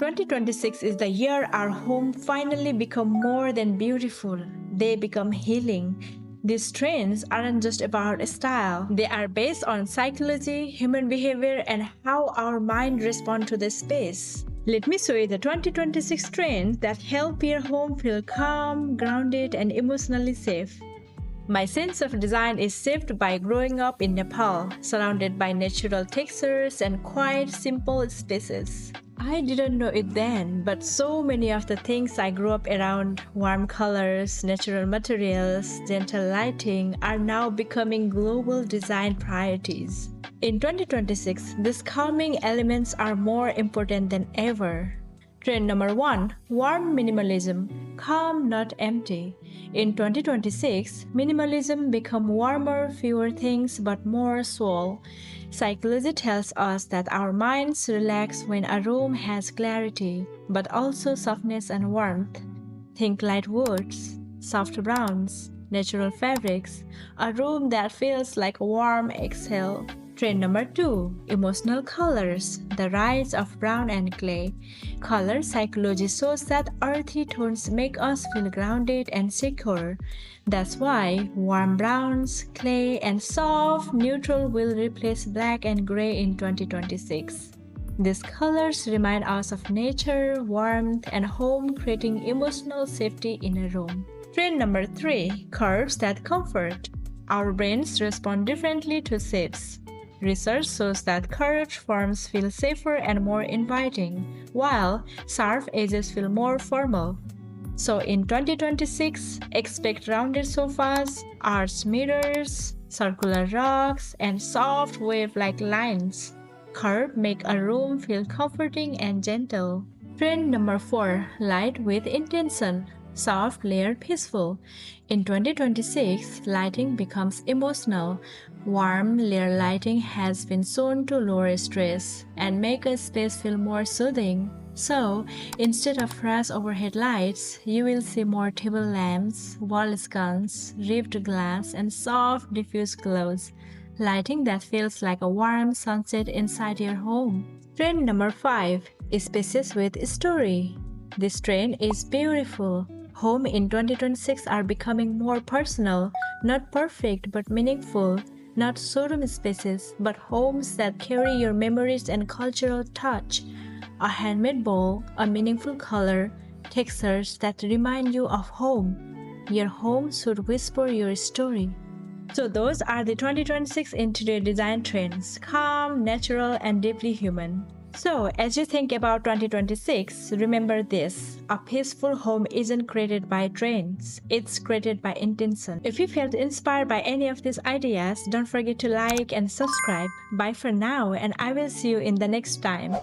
2026 is the year our home finally become more than beautiful. They become healing. These trends aren't just about style. They are based on psychology, human behavior, and how our mind respond to the space. Let me show you the 2026 trends that help your home feel calm, grounded, and emotionally safe. My sense of design is shaped by growing up in Nepal, surrounded by natural textures and quiet, simple spaces. I didn't know it then, but so many of the things I grew up around, warm colors, natural materials, gentle lighting, are now becoming global design priorities. In 2026, these calming elements are more important than ever. Trend number 1. Warm minimalism. Calm, not empty. In 2026, minimalism become warmer, fewer things but more soul. Psychology tells us that our minds relax when a room has clarity, but also softness and warmth. Think light woods, soft browns, natural fabrics, a room that feels like a warm exhale. Trend number 2. Emotional colors. The rise of brown and clay. Color psychology shows that earthy tones make us feel grounded and secure. That's why warm browns, clay, and soft neutral will replace black and gray in 2026. These colors remind us of nature, warmth, and home, creating emotional safety in a room. Trend number 3. Curves that comfort. Our brains respond differently to shapes. Research shows that curved forms feel safer and more inviting, while sharp edges feel more formal. So in 2026, expect rounded sofas, arched mirrors, circular rugs, and soft wave-like lines. Curves make a room feel comforting and gentle. Trend number 4. Light with intention. Soft, layered, peaceful. In 2026, lighting becomes emotional. Warm, layered lighting has been shown to lower stress and make a space feel more soothing. So, instead of fresh overhead lights, you will see more table lamps, wall sconces, ribbed glass, and soft, diffuse glows. Lighting that feels like a warm sunset inside your home. Trend number 5. Spaces with story. This trend is beautiful. Home in 2026 are becoming more personal, not perfect but meaningful, not showroom spaces, but homes that carry your memories and cultural touch. A handmade bowl, a meaningful color, textures that remind you of home. Your home should whisper your story. So those are the 2026 interior design trends, calm, natural, and deeply human. So, as you think about 2026, remember this: a peaceful home isn't created by trends, it's created by intention. If you felt inspired by any of these ideas, don't forget to like and subscribe. Bye for now, and I will see you in the next time.